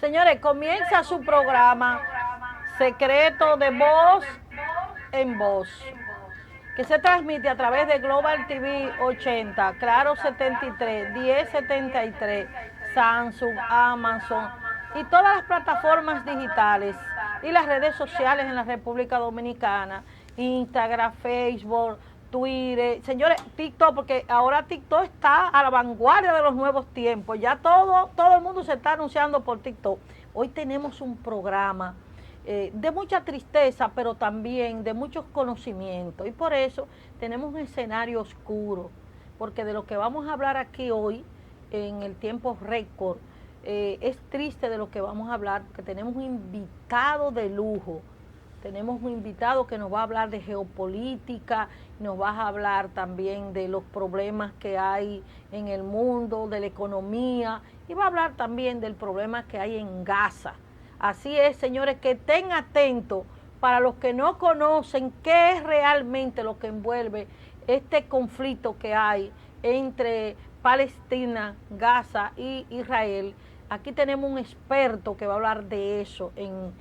Señores, comienza su programa Secreto de Voz en Voz, que se transmite a través de Global TV 80, Claro 73, 1073, Samsung, Amazon y todas las plataformas digitales y las redes sociales en la República Dominicana, Instagram, Facebook, Twitter, señores, TikTok, porque ahora TikTok está a la vanguardia de los nuevos tiempos, ya todo el mundo se está anunciando por TikTok. Hoy tenemos un programa de mucha tristeza, pero también de muchos conocimientos, y por eso tenemos un escenario oscuro, porque de lo que vamos a hablar aquí hoy, en el tiempo récord, es triste de lo que vamos a hablar, porque tenemos un invitado de lujo. Tenemos un invitado que nos va a hablar de geopolítica, nos va a hablar también de los problemas que hay en el mundo, de la economía, y va a hablar también del problema que hay en Gaza. Así es, señores, que estén atentos para los que no conocen qué es realmente lo que envuelve este conflicto que hay entre Palestina, Gaza y Israel. Aquí tenemos un experto que va a hablar de eso en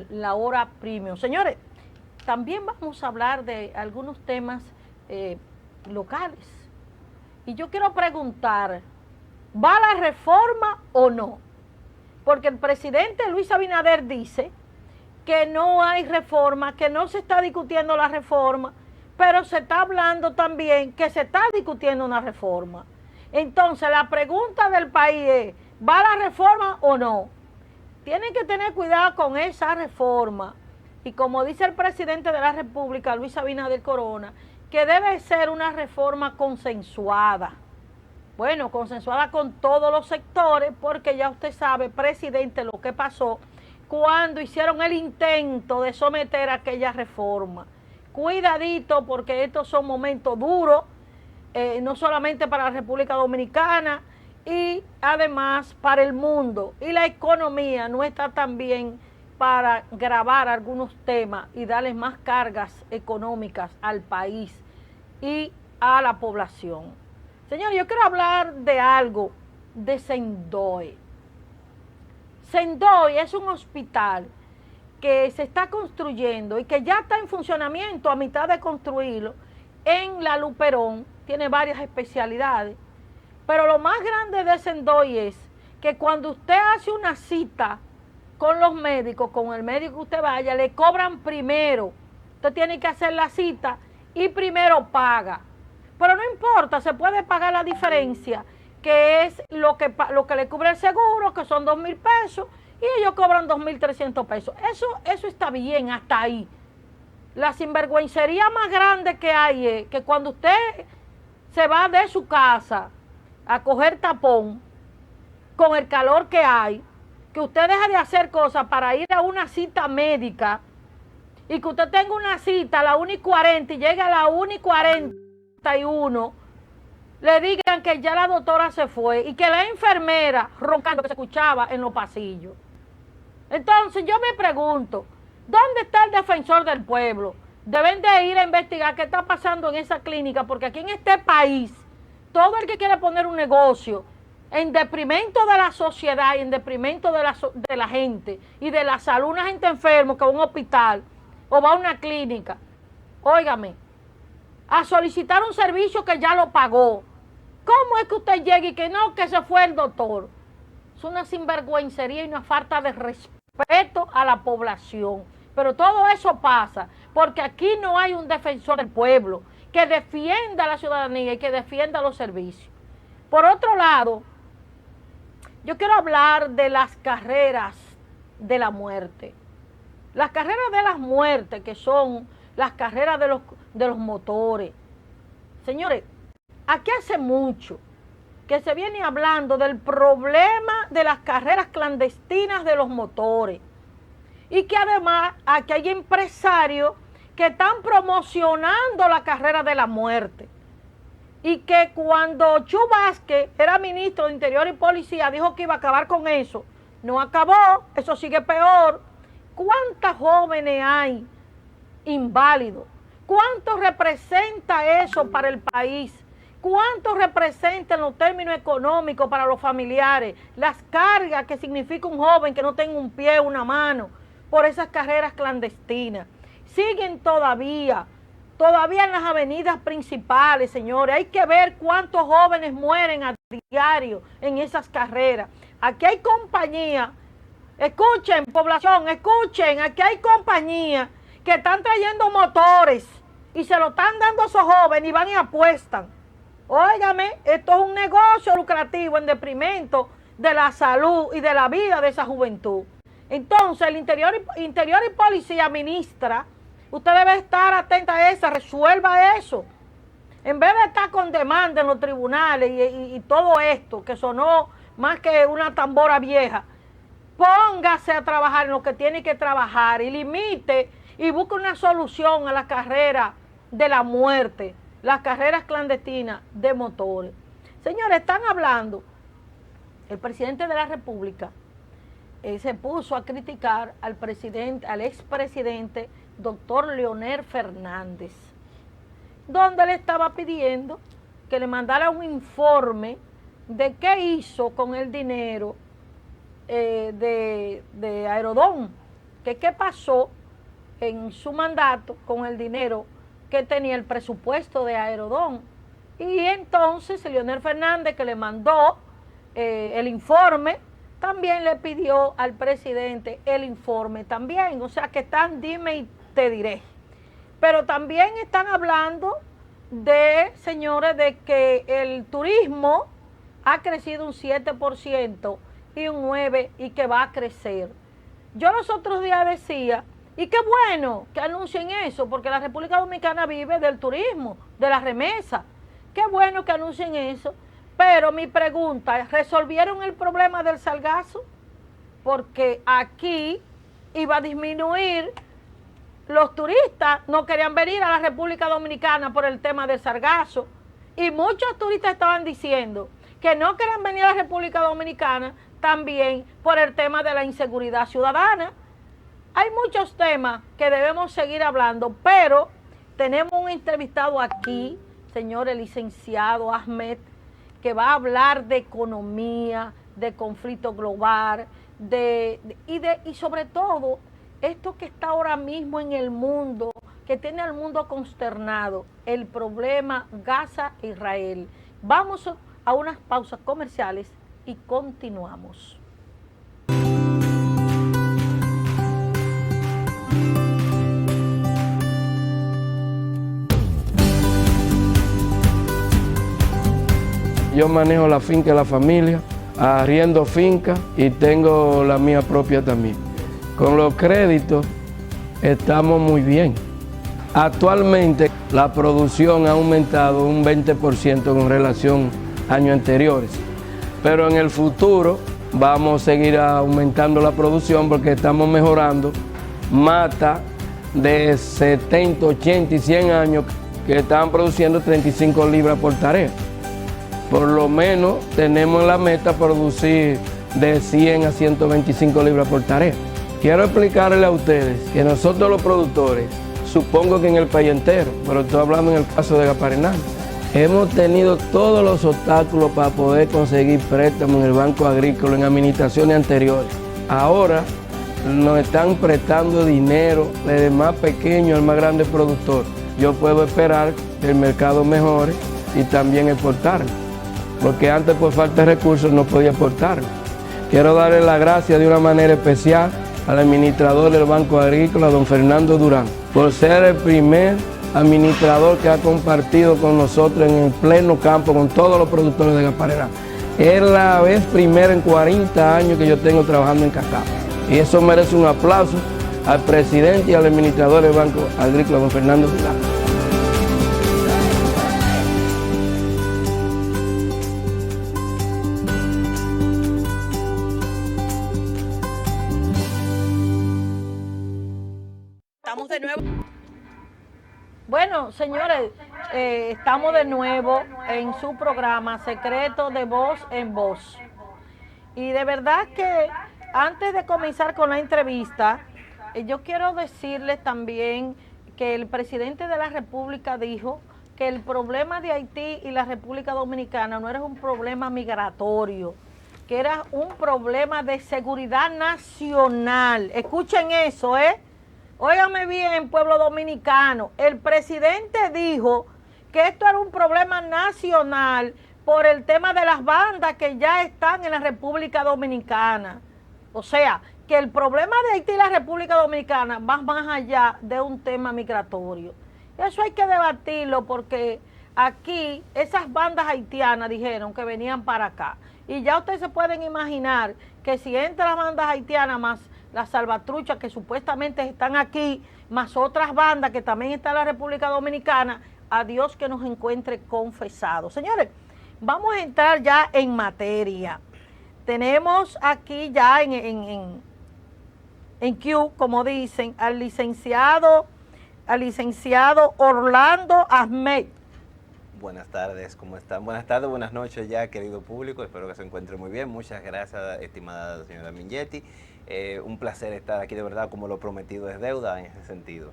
la hora premium. Señores, también vamos a hablar de algunos temas locales. Y yo quiero preguntar, ¿va la reforma o no? Porque el presidente Luis Abinader dice que no hay reforma, que no se está discutiendo la reforma, pero se está hablando también que se está discutiendo una reforma. Entonces, la pregunta del país es, ¿va la reforma o no? Tienen que tener cuidado con esa reforma. Y como dice el presidente de la República, Luis Abinader Corona, que debe ser una reforma consensuada. Bueno, consensuada con todos los sectores, porque ya usted sabe, presidente, lo que pasó cuando hicieron el intento de someter aquella reforma. Cuidadito, porque estos son momentos duros, no solamente para la República Dominicana, y además para el mundo. Y la economía no está tan bien para grabar algunos temas y darles más cargas económicas al país y a la población. Señor, yo quiero hablar de algo, de Sendoy. Sendoy es un hospital que se está construyendo y que ya está en funcionamiento a mitad de construirlo en La Luperón. Tiene varias especialidades, pero lo más grande de Sendoy es que cuando usted hace una cita con los médicos, con el médico que usted vaya, le cobran primero. Usted tiene que hacer la cita y primero paga. Pero no importa, se puede pagar la diferencia, que es lo que le cubre el seguro, que son 2,000 pesos, y ellos cobran 2,300 pesos. Eso está bien hasta ahí. La sinvergüencería más grande que hay es que cuando usted se va de su casa a coger tapón, con el calor que hay, que usted deja de hacer cosas para ir a una cita médica, y que usted tenga una cita a la 1:40 y llegue a la 1:41, le digan que ya la doctora se fue y que la enfermera roncando que se escuchaba en los pasillos. Entonces yo me pregunto, ¿dónde está el defensor del pueblo? Deben de ir a investigar qué está pasando en esa clínica, porque aquí en este país, todo el que quiere poner un negocio en deprimento de la sociedad y en deprimento de la gente y de la salud, una gente enferma que va a un hospital o va a una clínica, óigame, a solicitar un servicio que ya lo pagó. ¿Cómo es que usted llega y que no, que se fue el doctor? Es una sinvergüencería y una falta de respeto a la población. Pero todo eso pasa porque aquí no hay un defensor del pueblo que defienda a la ciudadanía y que defienda los servicios. Por otro lado, yo quiero hablar de las carreras de la muerte. Las carreras de la muerte, que son las carreras de los motores. Señores, aquí hace mucho que se viene hablando del problema de las carreras clandestinas de los motores. Y que además aquí hay empresarios que están promocionando la carrera de la muerte. Y que cuando Chu Vázquez era ministro de Interior y Policía, dijo que iba a acabar con eso. No acabó, eso sigue peor. ¿Cuántas jóvenes hay inválidos? ¿Cuánto representa eso para el país? ¿Cuánto representa en los términos económicos para los familiares las cargas que significa un joven que no tenga un pie, una mano, por esas carreras clandestinas? Siguen todavía en las avenidas principales, señores. Hay que ver cuántos jóvenes mueren a diario en esas carreras. Aquí hay compañías, escuchen, población, escuchen, aquí hay compañías que están trayendo motores y se lo están dando a esos jóvenes y van y apuestan. Óigame, esto es un negocio lucrativo en detrimento de la salud y de la vida de esa juventud. Entonces, el interior y policía, ministra, usted debe estar atenta a eso, resuelva eso. En vez de estar con demanda en los tribunales y todo esto, que sonó más que una tambora vieja, póngase a trabajar en lo que tiene que trabajar y limite y busque una solución a la carrera de la muerte, las carreras clandestinas de motores. Señores, están hablando, el presidente de la República se puso a criticar al expresidente doctor Leonel Fernández, donde le estaba pidiendo que le mandara un informe de qué hizo con el dinero de Aerodón, que qué pasó en su mandato con el dinero que tenía el presupuesto de Aerodón. Y entonces Leonel Fernández, que le mandó el informe, también le pidió al presidente el informe también. O sea que están, dime y te diré. Pero también están hablando de, señores, de que el turismo ha crecido un 7% y un 9% y que va a crecer. Yo los otros días decía, y qué bueno que anuncien eso, porque la República Dominicana vive del turismo, de la remesa. Qué bueno que anuncien eso. Pero mi pregunta, ¿resolvieron el problema del sargazo? Porque aquí iba a disminuir, los turistas no querían venir a la República Dominicana por el tema del sargazo. Y muchos turistas estaban diciendo que no querían venir a la República Dominicana también por el tema de la inseguridad ciudadana. Hay muchos temas que debemos seguir hablando, pero tenemos un entrevistado aquí, señor el licenciado Ahmed, que va a hablar de economía, de conflicto global, y sobre todo esto que está ahora mismo en el mundo, que tiene al mundo consternado, el problema Gaza-Israel. Vamos a unas pausas comerciales y continuamos. Yo manejo la finca de la familia, arriendo finca y tengo la mía propia también. Con los créditos estamos muy bien. Actualmente la producción ha aumentado un 20% con relación a años anteriores, pero en el futuro vamos a seguir aumentando la producción porque estamos mejorando mata de 70, 80 y 100 años que estaban produciendo 35 libras por tarea. Por lo menos tenemos la meta producir de 100 a 125 libras por tarea. Quiero explicarle a ustedes que nosotros los productores, supongo que en el país entero, pero estoy hablando en el caso de Gaparenal, hemos tenido todos los obstáculos para poder conseguir préstamos en el Banco Agrícola en administraciones anteriores. Ahora nos están prestando dinero desde el más pequeño al más grande productor. Yo puedo esperar que el mercado mejore y también exportarlo, porque antes por falta de recursos no podía exportarlo. Quiero darle las gracias de una manera especial al administrador del Banco Agrícola, don Fernando Durán, por ser el primer administrador que ha compartido con nosotros en el pleno campo con todos los productores de Gaparenal. Es la vez primera en 40 años que yo tengo trabajando en cacao. Y eso merece un aplauso al presidente y al administrador del Banco Agrícola, don Fernando Durán. Estamos de nuevo. Bueno, señores, estamos de nuevo en su programa Secreto de Voz en Voz. Y de verdad que antes de comenzar con la entrevista, yo quiero decirles también que el presidente de la República dijo que el problema de Haití y la República Dominicana no era un problema migratorio, que era un problema de seguridad nacional. Escuchen eso, Óigame bien, pueblo dominicano. El presidente dijo que esto era un problema nacional por el tema de las bandas que ya están en la República Dominicana. O sea, que el problema de Haití y la República Dominicana va más allá de un tema migratorio. Eso hay que debatirlo porque aquí esas bandas haitianas dijeron que venían para acá. Y ya ustedes se pueden imaginar que si entran las bandas haitianas más las salvatruchas que supuestamente están aquí, más otras bandas que también están en la República Dominicana, a Dios que nos encuentre confesados. Señores, vamos a entrar ya en materia. Tenemos aquí ya en Q, como dicen, al licenciado Orlando Ahmed. Buenas tardes, ¿cómo están? Buenas tardes, buenas noches ya, querido público. Espero que se encuentre muy bien. Muchas gracias, estimada señora Minghetti. Un placer estar aquí, de verdad, como lo prometido es deuda en ese sentido.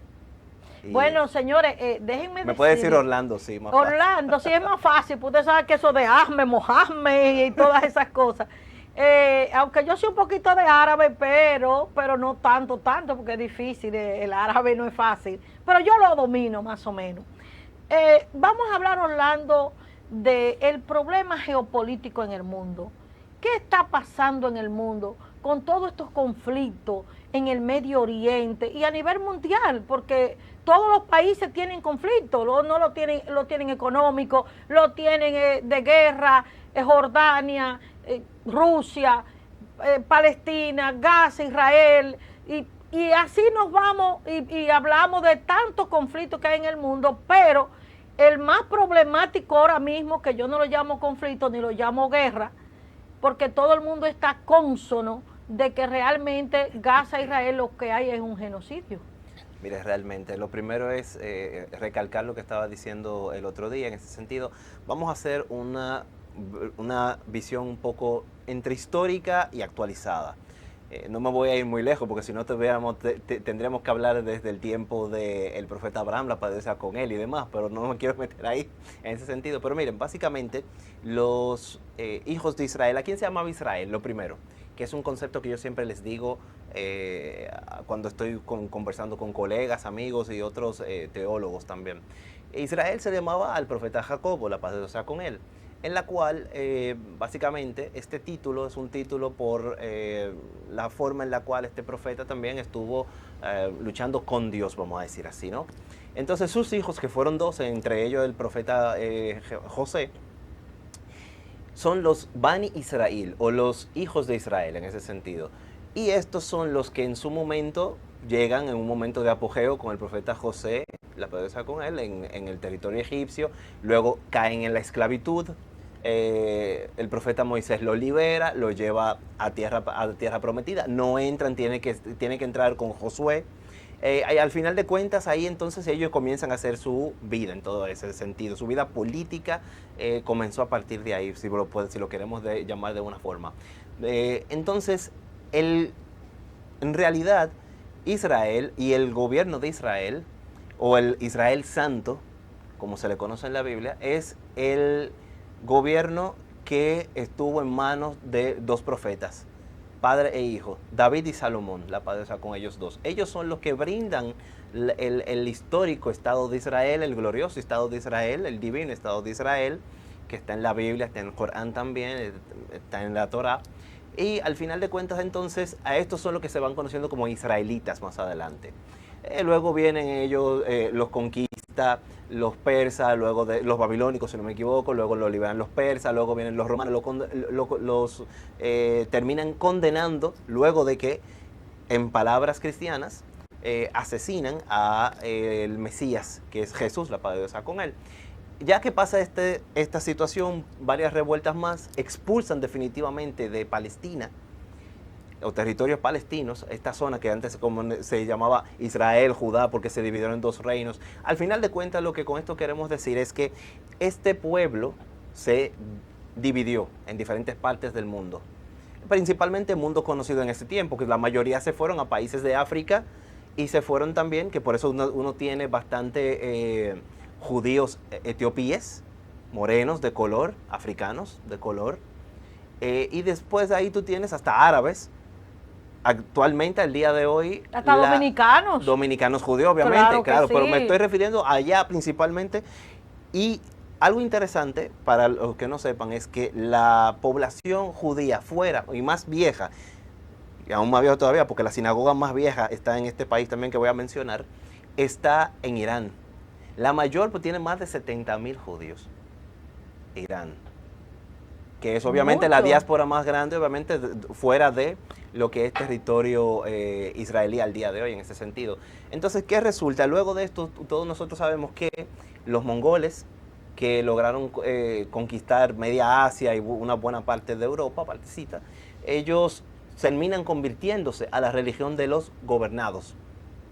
Y bueno, señores, déjenme me puede decir Orlando, sí, más fácil. Orlando, sí es más fácil, pues usted sabe que eso de Ahmed, Mohamed y todas esas cosas. Aunque yo soy un poquito de árabe, pero no tanto, porque es difícil, el árabe no es fácil, pero yo lo domino más o menos. Vamos a hablar, Orlando, del problema geopolítico en el mundo. ¿Qué está pasando en el mundo con todos estos conflictos en el Medio Oriente y a nivel mundial? Porque todos los países tienen conflictos, no lo tienen económico, lo tienen de guerra, Jordania, Rusia, Palestina, Gaza, Israel, y así nos vamos y hablamos de tantos conflictos que hay en el mundo, pero el más problemático ahora mismo, que yo no lo llamo conflicto ni lo llamo guerra, porque todo el mundo está cónsono de que realmente Gaza, Israel, lo que hay es un genocidio. Mire, realmente, lo primero es recalcar lo que estaba diciendo el otro día en ese sentido. Vamos a hacer una visión un poco entre histórica y actualizada. No me voy a ir muy lejos porque si no tendríamos que hablar desde el tiempo del profeta Abraham, la padecía con él y demás, pero no me quiero meter ahí en ese sentido. Pero miren, básicamente los hijos de Israel, ¿a quién se llamaba Israel? Lo primero, que es un concepto que yo siempre les digo cuando estoy conversando con colegas, amigos y otros teólogos también. Israel se llamaba al profeta Jacobo, la paz de Dios sea con él, en la cual básicamente este título es un título por la forma en la cual este profeta también estuvo luchando con Dios, vamos a decir así, ¿no? Entonces sus hijos, que fueron 12, entre ellos el profeta José, son los Bani Israel, o los hijos de Israel en ese sentido. Y estos son los que en su momento llegan en un momento de apogeo con el profeta José, la paz con él, en el territorio egipcio, luego caen en la esclavitud, el profeta Moisés lo libera, lo lleva a tierra prometida, no entran, tiene que entrar con Josué. Al final de cuentas, ahí entonces ellos comienzan a hacer su vida en todo ese sentido. Su vida política comenzó a partir de ahí, si lo queremos llamar de una forma. Entonces, en realidad, Israel y el gobierno de Israel, o el Israel Santo, como se le conoce en la Biblia, es el gobierno que estuvo en manos de dos profetas, padre e hijo, David y Salomón, la paz sea con ellos dos. Ellos son los que brindan el histórico Estado de Israel, el glorioso Estado de Israel, el divino Estado de Israel, que está en la Biblia, está en el Corán también, está en la Torá. Y al final de cuentas, entonces, a estos son los que se van conociendo como israelitas más adelante. Luego vienen ellos, los conquista los persas, luego los babilónicos, si no me equivoco, luego lo liberan los persas, luego vienen los romanos, los terminan condenando, luego de que, en palabras cristianas, asesinan a el Mesías, que es Jesús, la paz de Dios sea con él. Ya que pasa esta situación, varias revueltas más expulsan definitivamente de Palestina, o territorios palestinos, esta zona que antes se llamaba Israel, Judá, porque se dividieron en dos reinos. Al final de cuentas, lo que con esto queremos decir es que este pueblo se dividió en diferentes partes del mundo, principalmente el mundo conocido en ese tiempo, que la mayoría se fueron a países de África y se fueron también, que por eso uno tiene bastante judíos etiopíes, morenos de color, africanos de color, y después de ahí tú tienes hasta árabes. Actualmente, al día de hoy... Hasta dominicanos. Dominicanos judíos, obviamente, claro, sí. pero me estoy refiriendo allá principalmente. Y algo interesante, para los que no sepan, es que la población judía fuera y más vieja, y aún más vieja todavía, porque la sinagoga más vieja está en este país también que voy a mencionar, está en Irán. La mayor pues, tiene más de 70.000 judíos. Irán. Que es obviamente la diáspora más grande, obviamente fuera de lo que es territorio israelí al día de hoy en ese sentido. Entonces, ¿qué resulta? Luego de esto, todos nosotros sabemos que los mongoles, que lograron conquistar media Asia y una buena parte de Europa, partecita, ellos terminan convirtiéndose a la religión de los gobernados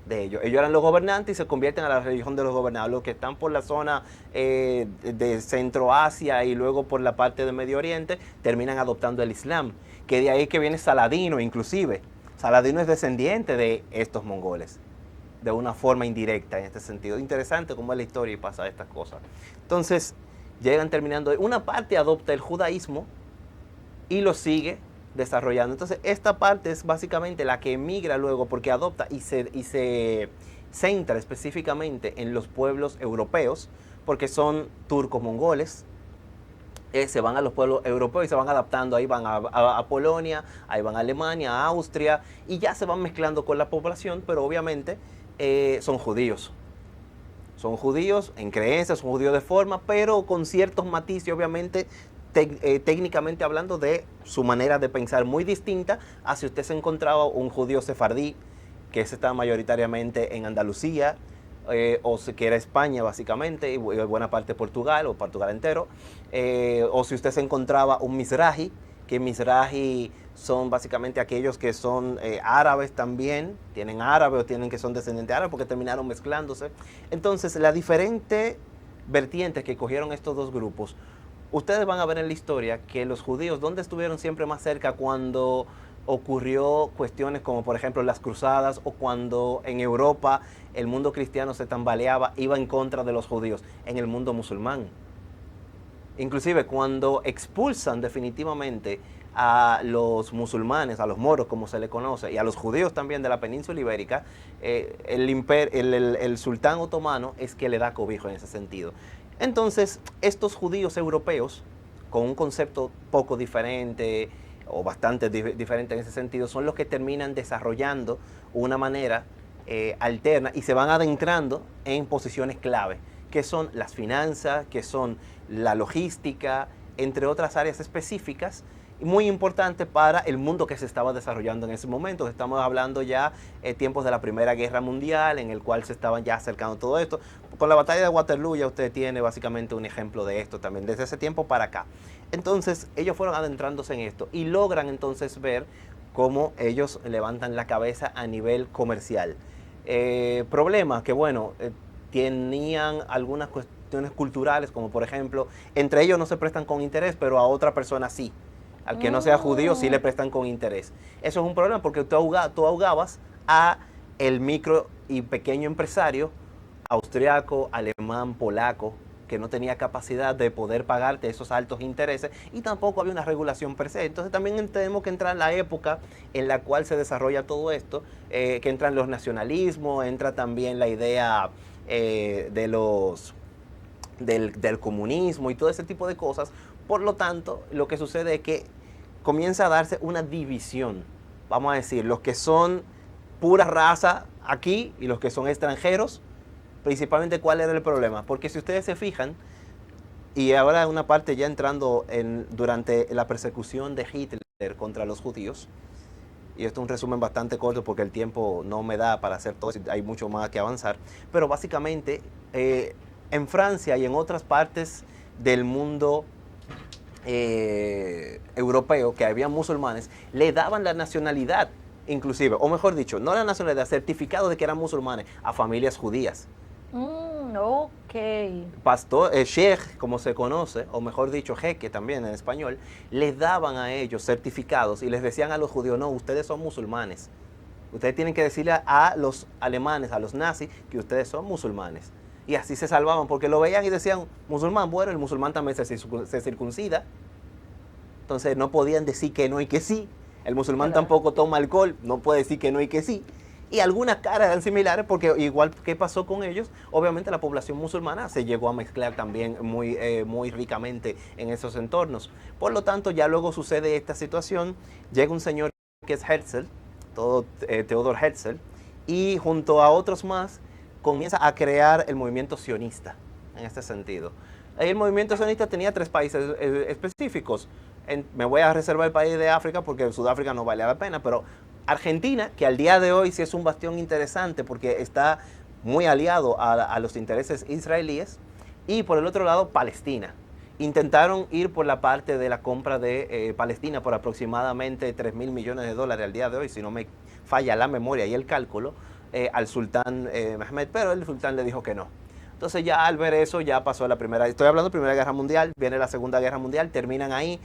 de ellos. Ellos eran los gobernantes y se convierten a la religión de los gobernados. Los que están por la zona de Centro Asia y luego por la parte de Medio Oriente terminan adoptando el Islam, que de ahí que viene Saladino inclusive. Saladino es descendiente de estos mongoles, de una forma indirecta en este sentido. Interesante cómo es la historia y pasa estas cosas. Entonces, llegan terminando, una parte adopta el judaísmo y lo sigue desarrollando. Entonces, esta parte es básicamente la que emigra luego porque adopta y se centra específicamente en los pueblos europeos, porque son turcos mongoles. Se van a los pueblos europeos y se van adaptando. Ahí van a Polonia, ahí van a Alemania, a Austria, y ya se van mezclando con la población, pero obviamente son judíos. Son judíos en creencias, son judíos de forma, pero con ciertos matices, obviamente, técnicamente hablando, de su manera de pensar muy distinta a si usted se encontraba un judío sefardí, que ese está mayoritariamente en Andalucía, o que era España básicamente, y buena parte de Portugal, o Portugal entero, o si usted se encontraba un Mizrahi, que Mizrahi son básicamente aquellos que son árabes también, tienen árabe o tienen que son descendientes árabes porque terminaron mezclándose. Entonces, las diferentes vertientes que cogieron estos dos grupos, ustedes van a ver en la historia que los judíos, ¿dónde estuvieron siempre más cerca cuando ocurrió cuestiones como, por ejemplo, las cruzadas, o cuando en Europa el mundo cristiano se tambaleaba, iba en contra de los judíos? En el mundo musulmán. Inclusive cuando expulsan definitivamente a los musulmanes, a los moros como se le conoce, y a los judíos también de la península ibérica, el sultán otomano es que le da cobijo en ese sentido. Entonces, estos judíos europeos, con un concepto poco diferente, o bastante diferente en ese sentido, son los que terminan desarrollando una manera alterna y se van adentrando en posiciones clave, que son las finanzas, que son la logística, entre otras áreas específicas, muy importante para el mundo que se estaba desarrollando en ese momento. Estamos hablando ya tiempos de la Primera Guerra Mundial, en el cual se estaban ya acercando todo esto. Con la batalla de Waterloo ya usted tiene básicamente un ejemplo de esto también, desde ese tiempo para acá. Entonces, ellos fueron adentrándose en esto y logran entonces ver cómo ellos levantan la cabeza a nivel comercial. Problemas que, bueno, tenían algunas cuestiones culturales, como por ejemplo, entre ellos no se prestan con interés, pero a otra persona sí. Al que no sea judío sí le prestan con interés. Eso es un problema porque tú ahogabas a el micro y pequeño empresario austriaco, alemán, polaco, que no tenía capacidad de poder pagarte esos altos intereses, y tampoco había una regulación per se. Entonces también tenemos que entrar en la época en la cual se desarrolla todo esto, que entran los nacionalismos, entra también la idea del comunismo y todo ese tipo de cosas. Por lo tanto, lo que sucede es que comienza a darse una división, vamos a decir, los que son pura raza aquí y los que son extranjeros. Principalmente, ¿cuál era el problema? Porque si ustedes se fijan, y ahora una parte ya entrando durante la persecución de Hitler contra los judíos, y esto es un resumen bastante corto porque el tiempo no me da para hacer todo, hay mucho más que avanzar, pero básicamente en Francia y en otras partes del mundo europeo que había musulmanes, le daban la nacionalidad, inclusive, o mejor dicho, no la nacionalidad, certificado de que eran musulmanes a familias judías. Ok. Pastor, sheikh, como se conoce, o mejor dicho, jeque también en español, les daban a ellos certificados y les decían a los judíos: no, ustedes son musulmanes. Ustedes tienen que decirle a los alemanes, a los nazis, que ustedes son musulmanes. y así se salvaban, porque lo veían y decían, musulmán, bueno, el musulmán también se circuncida, entonces no podían decir que no y que sí. El musulmán tampoco toma alcohol, no puede decir que no y que sí. Y algunas caras eran similares porque igual que pasó con ellos, obviamente la población musulmana se llegó a mezclar también muy ricamente en esos entornos. Por lo tanto, ya luego sucede esta situación, llega un señor que es Herzl, Theodor Herzl, y junto a otros más comienza a crear el movimiento sionista en este sentido. El movimiento sionista tenía 3 países específicos. Me voy a reservar el país de África porque Sudáfrica no vale la pena, pero Argentina, que al día de hoy sí es un bastión interesante porque está muy aliado a los intereses israelíes, y por el otro lado Palestina. Intentaron ir por la parte de la compra de Palestina por aproximadamente $3.000 millones al día de hoy, si no me falla la memoria y el cálculo, al sultán Mehmed, pero el sultán le dijo que no. Entonces ya al ver eso ya pasó la primera, estoy hablando de Primera Guerra Mundial, viene la Segunda Guerra Mundial, terminan ahí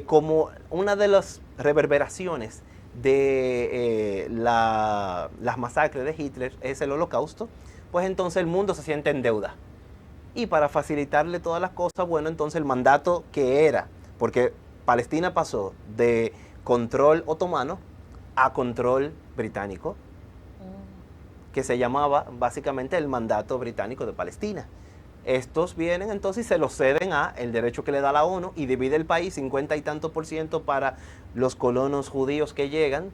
como una de las reverberaciones de las masacres de Hitler, es el Holocausto, pues entonces el mundo se siente en deuda. Y para facilitarle todas las cosas, bueno, entonces el mandato que era, porque Palestina pasó de control otomano a control británico, que se llamaba básicamente el mandato británico de Palestina. Estos vienen entonces y se lo ceden a el derecho que le da la ONU y divide el país 50 y tanto % para los colonos judíos que llegan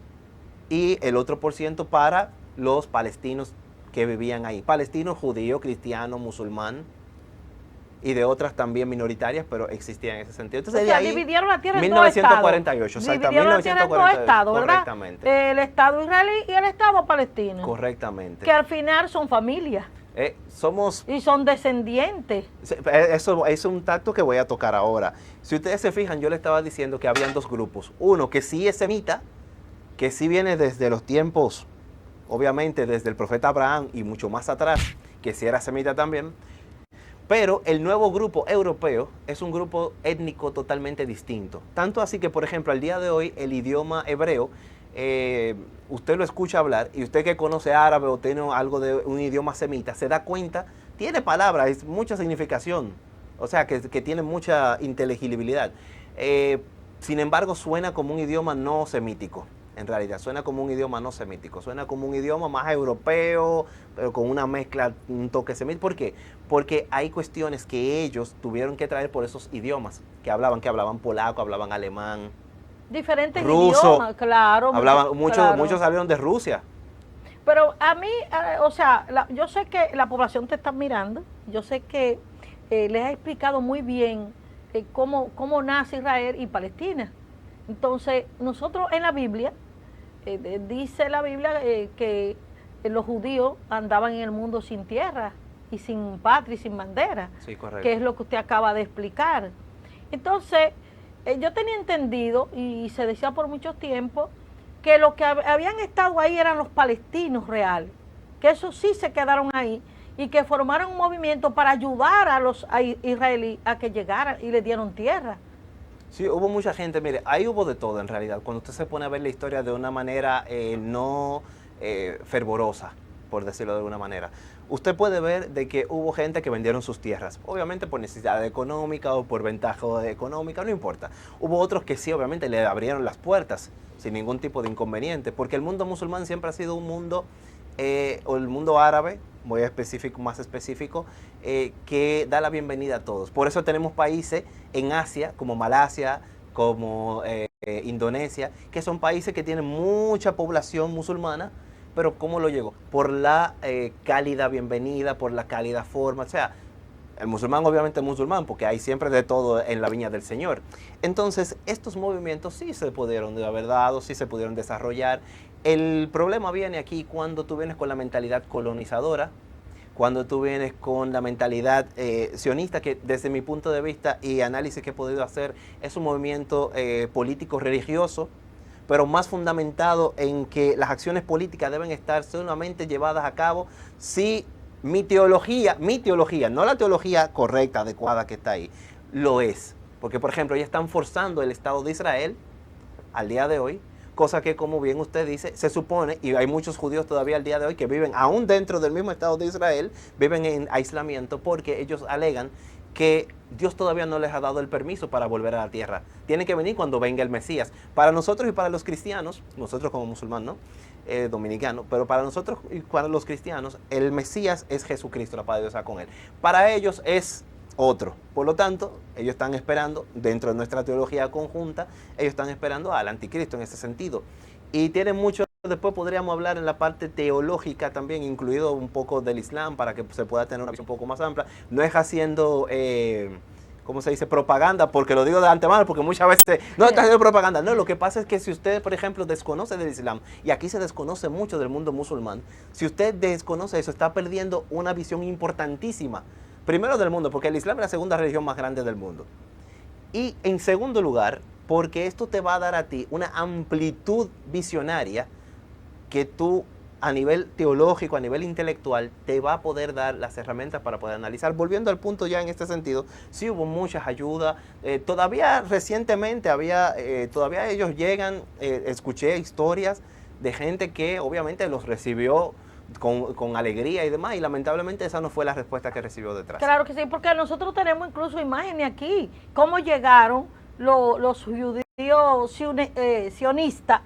y el otro % para los palestinos que vivían ahí. Palestino, judío, cristiano, musulmán y de otras también minoritarias, pero existían en ese sentido. Entonces, o sea, de ahí, dividieron la tierra en 1948, dos estados. Dividieron la tierra en 2 estados, ¿verdad? Correctamente. El Estado israelí y el Estado palestino. Correctamente. Que al final son familias. Somos... Y son descendientes. Eso es un tacto que voy a tocar ahora. Si ustedes se fijan, yo le estaba diciendo que habían 2 grupos. Uno que sí es semita, que sí viene desde los tiempos, obviamente desde el profeta Abraham y mucho más atrás, que sí era semita también. Pero el nuevo grupo europeo es un grupo étnico totalmente distinto. Tanto así que, por ejemplo, al día de hoy el idioma hebreo, usted lo escucha hablar y usted que conoce árabe o tiene algo de un idioma semita, se da cuenta, tiene palabras, es mucha significación, o sea, que tiene mucha inteligibilidad. Sin embargo, suena como un idioma no semítico. En realidad, suena como un idioma no semítico, suena como un idioma más europeo, pero con una mezcla, un toque semítico. ¿Por qué? Porque hay cuestiones que ellos tuvieron que traer por esos idiomas, que hablaban polaco, hablaban alemán, diferentes ruso, idiomas, claro. Muchos salieron de Rusia. Pero a mí, o sea, yo sé que la población te está mirando, yo sé que les ha explicado muy bien cómo nace Israel y Palestina. Entonces, nosotros en la Biblia, dice la Biblia que los judíos andaban en el mundo sin tierra y sin patria y sin bandera, Sí, correcto. que es lo que usted acaba de explicar. Entonces, yo tenía entendido, y se decía por mucho tiempo, que los que habían estado ahí eran los palestinos reales, que esos sí se quedaron ahí y que formaron un movimiento para ayudar a los israelíes a que llegaran y le dieron tierra. Sí, hubo mucha gente, mire, ahí hubo de todo en realidad. Cuando usted se pone a ver la historia de una manera no fervorosa, por decirlo de alguna manera, usted puede ver de que hubo gente que vendieron sus tierras, obviamente por necesidad económica o por ventaja económica, no importa. Hubo otros que sí, obviamente, le abrieron las puertas sin ningún tipo de inconveniente, porque el mundo musulmán siempre ha sido un mundo, o el mundo árabe, más específico, que da la bienvenida a todos. Por eso tenemos países en Asia, como Malasia, como Indonesia, que son países que tienen mucha población musulmana, pero ¿cómo lo llegó? Por la cálida bienvenida, por la cálida forma, o sea, el musulmán obviamente es musulmán, porque hay siempre de todo en la viña del Señor. Entonces, estos movimientos sí se pudieron haber dado, sí se pudieron desarrollar. El problema viene aquí cuando tú vienes con la mentalidad colonizadora, cuando tú vienes con la mentalidad sionista, que desde mi punto de vista y análisis que he podido hacer, es un movimiento político religioso, pero más fundamentado en que las acciones políticas deben estar solamente llevadas a cabo si mi teología, no la teología correcta, adecuada que está ahí, lo es. Porque, por ejemplo, ya están forzando el Estado de Israel, al día de hoy, cosa que, como bien usted dice, se supone, y hay muchos judíos todavía al día de hoy que viven, aún dentro del mismo Estado de Israel, viven en aislamiento porque ellos alegan que Dios todavía no les ha dado el permiso para volver a la tierra. Tienen que venir cuando venga el Mesías. Para nosotros y para los cristianos, nosotros como musulmanes, ¿no? Dominicanos, pero para nosotros y para los cristianos, el Mesías es Jesucristo, la paz de Dios está con él. Para ellos es otro. Por lo tanto, ellos están esperando, dentro de nuestra teología conjunta, ellos están esperando al anticristo en ese sentido. Y tienen mucho, después podríamos hablar en la parte teológica también, incluido un poco del Islam, para que se pueda tener una visión un poco más amplia. No es haciendo, ¿cómo se dice? Propaganda, porque lo digo de antemano, porque muchas veces no está haciendo propaganda. No, lo que pasa es que si usted, por ejemplo, desconoce del Islam, y aquí se desconoce mucho del mundo musulmán, si usted desconoce eso, está perdiendo una visión importantísima. Primero del mundo, porque el Islam es la segunda religión más grande del mundo. Y en segundo lugar, porque esto te va a dar a ti una amplitud visionaria que tú a nivel teológico, a nivel intelectual, te va a poder dar las herramientas para poder analizar. Volviendo al punto ya en este sentido, sí hubo muchas ayudas. Todavía recientemente todavía ellos llegan, escuché historias de gente que obviamente los recibió con alegría y demás, y lamentablemente esa no fue la respuesta que recibió detrás. Claro que sí, porque nosotros tenemos incluso imágenes aquí, cómo llegaron los judíos sionistas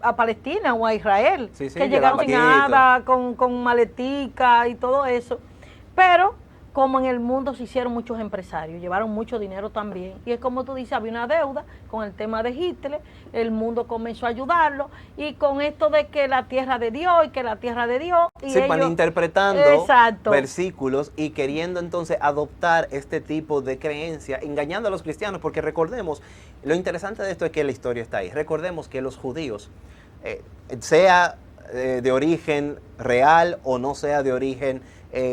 a Palestina o a Israel, Sí, que llegaron sin nada, con maletica y todo eso, pero como en el mundo se hicieron muchos empresarios, llevaron mucho dinero también, y es como tú dices, había una deuda con el tema de Hitler, el mundo comenzó a ayudarlo, y con esto de que la tierra de Dios, y que la tierra de Dios, y sí, ellos, malinterpretando exacto, versículos y queriendo entonces adoptar este tipo de creencia, engañando a los cristianos, porque recordemos, lo interesante de esto es que la historia está ahí, recordemos que los judíos, sea de origen real o no sea de origen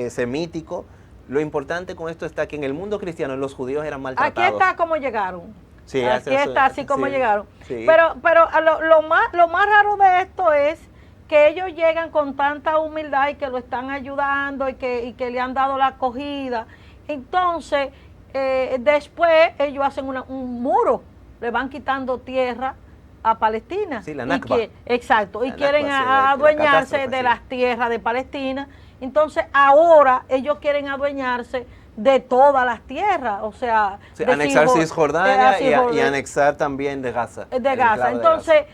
semítico, lo importante con esto está que en el mundo cristiano los judíos eran maltratados. Aquí está como llegaron. Sí, aquí está así como sí, llegaron. Sí. Pero lo más raro de esto es que ellos llegan con tanta humildad y que lo están ayudando y que le han dado la acogida. Entonces, después ellos hacen un muro, le van quitando tierra a Palestina. Sí, la Nakba. Exacto, y La quieren Nakba, sí, adueñarse de sí. las tierras de Palestina. Entonces ahora ellos quieren adueñarse de todas las tierras, o sea, sí, anexar Cisjordania y anexar también de Gaza. De Gaza. Entonces,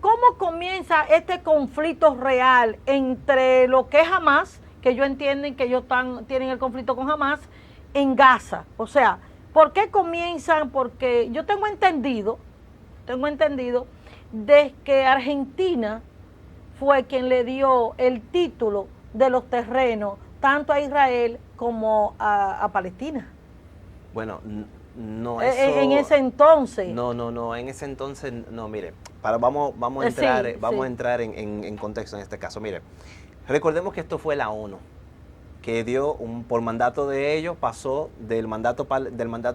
¿cómo comienza este conflicto real entre lo que es Hamas, que ellos entienden que ellos tienen el conflicto con Hamas, en Gaza? O sea, ¿por qué comienzan? Porque yo tengo entendido de que Argentina fue quien le dio el título de los terrenos tanto a Israel como a Palestina. Bueno, no eso... En ese entonces. No, en ese entonces, no, mire, vamos a entrar en contexto en este caso. Mire, recordemos que esto fue la ONU, que dio, por mandato de ellos, pasó del mandato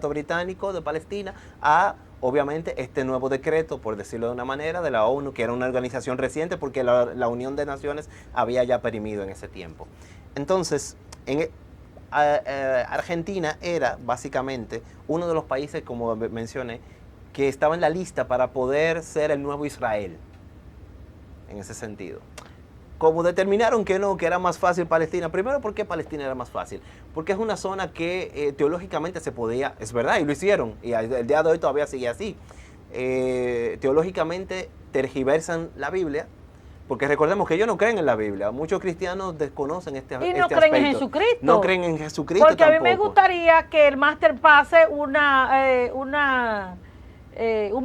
británico de Palestina a, obviamente, este nuevo decreto, por decirlo de una manera, de la ONU, que era una organización reciente porque la Unión de Naciones había ya perimido en ese tiempo. Entonces, Argentina era básicamente uno de los países, como mencioné, que estaba en la lista para poder ser el nuevo Israel, en ese sentido. Como determinaron que no, que era más fácil Palestina, primero, ¿por qué Palestina era más fácil? Porque es una zona que teológicamente se podía, es verdad, y lo hicieron, y el día de hoy todavía sigue así. Teológicamente tergiversan la Biblia, porque recordemos que ellos no creen en la Biblia. Muchos cristianos desconocen este aspecto. Y no creen en Jesucristo. No creen en Jesucristo porque tampoco. A mí me gustaría que el máster pase un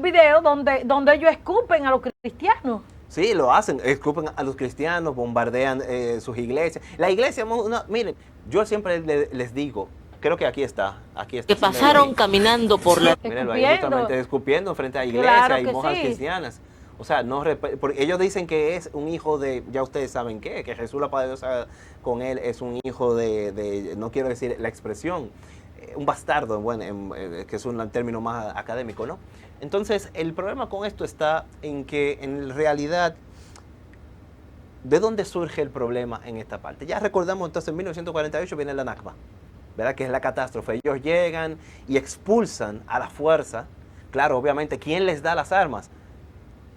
video donde ellos escupen a los cristianos. Sí, lo hacen, escupen a los cristianos, bombardean sus iglesias. La iglesia, miren, yo siempre les digo, creo que aquí está. Que pasaron caminando por la... Mírenlo ahí, justamente escupiendo frente a iglesias Claro y monjas cristianas. O sea, porque ellos dicen que es un hijo de, ya ustedes saben qué, que Jesús, la Padre de Dios, con él es un hijo de, no quiero decir la expresión, un bastardo, bueno, que es un término más académico, ¿no? Entonces, el problema con esto está en que, en realidad, ¿de dónde surge el problema en esta parte? Ya recordamos, entonces, en 1948 viene la Nakba, ¿verdad? Que es la catástrofe. Ellos llegan y expulsan a la fuerza. Claro, obviamente, ¿quién les da las armas?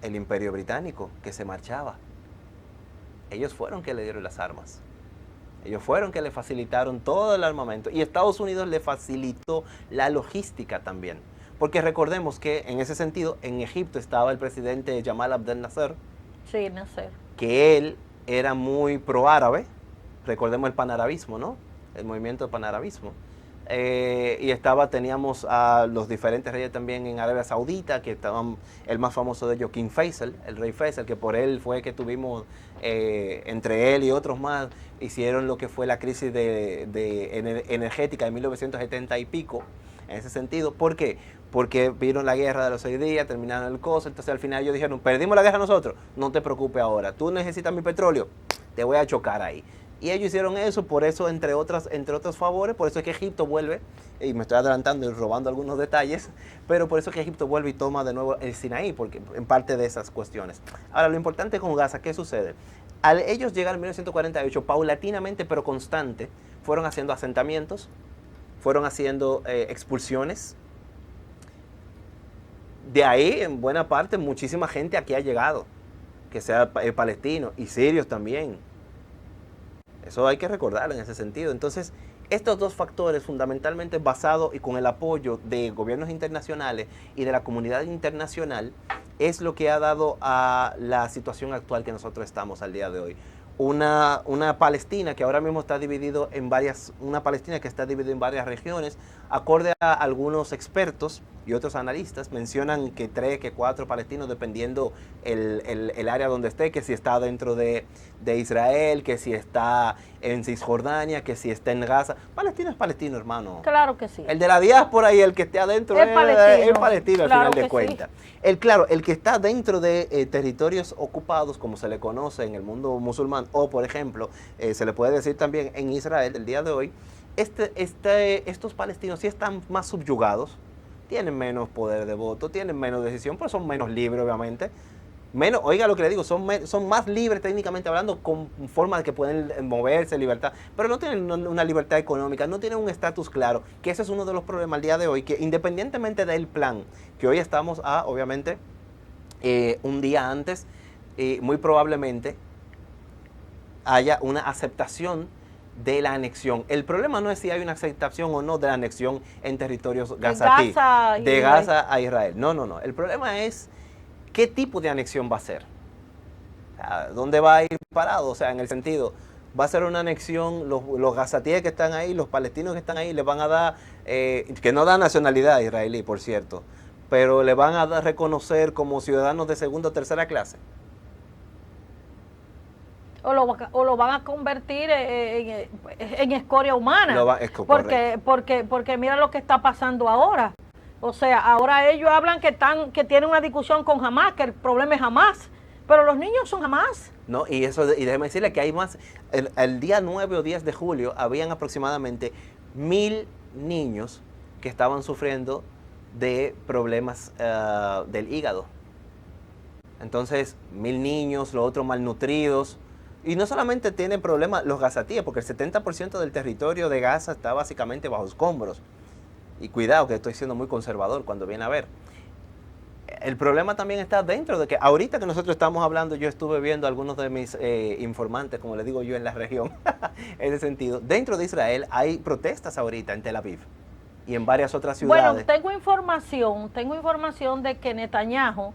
el Imperio Británico, que se marchaba. Ellos fueron que le dieron las armas. Ellos fueron que le facilitaron todo el armamento. Y Estados Unidos le facilitó la logística también. Porque recordemos que en ese sentido, en Egipto estaba el presidente Gamal Abdel Nasser. Sí, Nasser. Que él era muy pro-árabe. Recordemos el panarabismo, ¿no? El movimiento panarabismo. Y teníamos a los diferentes reyes también en Arabia Saudita, que estaban, el más famoso de ellos, King Faisal, el rey Faisal, que por él fue que tuvimos, entre él y otros más, hicieron lo que fue la crisis energética de 1970 y pico, en ese sentido. ¿Por qué? Porque vieron la guerra de los 6 días, terminaron el coso, entonces al final ellos dijeron, perdimos la guerra nosotros, no te preocupes ahora, tú necesitas mi petróleo, te voy a chocar ahí. Y ellos hicieron eso, por eso, entre otros favores, por eso es que Egipto vuelve, y me estoy adelantando y robando algunos detalles, pero por eso es que Egipto vuelve y toma de nuevo el Sinaí, porque en parte de esas cuestiones. Ahora, lo importante con Gaza, ¿qué sucede? Al ellos llegar en 1948, paulatinamente pero constante, fueron haciendo asentamientos, fueron haciendo expulsiones. De ahí, en buena parte, muchísima gente aquí ha llegado, que sea palestinos y sirios también. Eso hay que recordarlo en ese sentido. Entonces, estos dos factores fundamentalmente basados y con el apoyo de gobiernos internacionales y de la comunidad internacional es lo que ha dado a la situación actual que nosotros estamos al día de hoy. Una Palestina que ahora mismo está dividido en varias regiones, acorde a algunos expertos y otros analistas mencionan que 3, que 4 palestinos, dependiendo el área donde esté, que si está dentro de Israel, que si está en Cisjordania, que si está en Gaza. Palestino es palestino, hermano. Claro que sí. El de la diáspora y el que esté adentro es palestino al claro final de cuentas. Sí. El que está dentro de territorios ocupados, como se le conoce en el mundo musulmán, o por ejemplo, se le puede decir también en Israel el día de hoy, estos palestinos sí están más subyugados, tienen menos poder de voto, tienen menos decisión, pero son menos libres, obviamente. Menos, oiga lo que le digo, son más libres técnicamente hablando, con forma de que pueden moverse, libertad, pero no tienen una libertad económica, no tienen un estatus claro, que ese es uno de los problemas al día de hoy, que independientemente del plan, que hoy estamos obviamente, un día antes, muy probablemente haya una aceptación de la anexión. El problema no es si hay una aceptación o no de la anexión en territorios gazatí, de Gaza a Israel. No. El problema es qué tipo de anexión va a ser. O sea, ¿dónde va a ir parado? O sea, en el sentido, va a ser una anexión, los gazatíes que están ahí, los palestinos que están ahí, les van a dar, que no dan nacionalidad israelí, por cierto, pero le van a reconocer como ciudadanos de segunda o tercera clase. O lo van a convertir en escoria humana. Porque mira lo que está pasando ahora. O sea, ahora ellos hablan que tienen una discusión con Hamás, que el problema es Hamás, pero los niños son Hamás. No, y déjeme decirle que hay más, el día 9 o 10 de julio habían aproximadamente 1000 niños que estaban sufriendo de problemas del hígado. Entonces, 1000 niños, los otros malnutridos. Y no solamente tienen problemas los gazatíes, porque el 70% del territorio de Gaza está básicamente bajo escombros. Y cuidado, que estoy siendo muy conservador cuando viene a ver. El problema también está dentro de que ahorita que nosotros estamos hablando, yo estuve viendo algunos de mis informantes, como le digo yo, en la región, en ese sentido. Dentro de Israel hay protestas ahorita en Tel Aviv y en varias otras ciudades. Bueno, tengo información de que Netanyahu,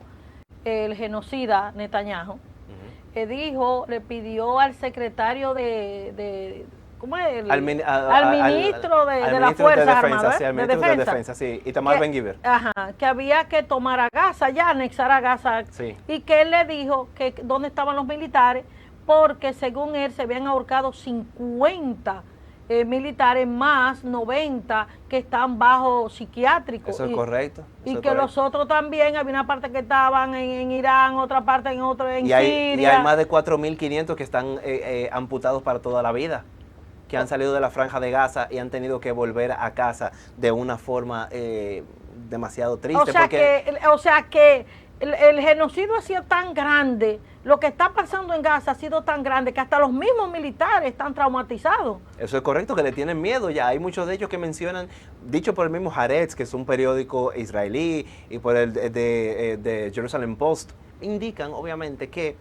el genocida Netanyahu, le pidió al secretario ¿cómo es? Al ministro de las Fuerzas Armadas, sí, al ministro de Defensa, sí, Itamar Ben-Gvir. Que había que tomar a Gaza, ya anexar a Gaza, sí. Y que él le dijo que dónde estaban los militares, porque según él se habían ahorcado 50 militares más 90 que están bajo psiquiátricos. Eso es correcto. Y que los otros también, había una parte que estaban en Irán, otra parte en Siria. Y hay más de 4.500 que están amputados para toda la vida, que han salido de la Franja de Gaza y han tenido que volver a casa de una forma demasiado triste. O sea que el genocidio ha sido tan grande lo que está pasando en Gaza ha sido tan grande que hasta los mismos militares están traumatizados. Eso es correcto, que le tienen miedo ya. Hay muchos de ellos que mencionan, dicho por el mismo Haaretz, que es un periódico israelí, y por el de Jerusalem Post, indican obviamente que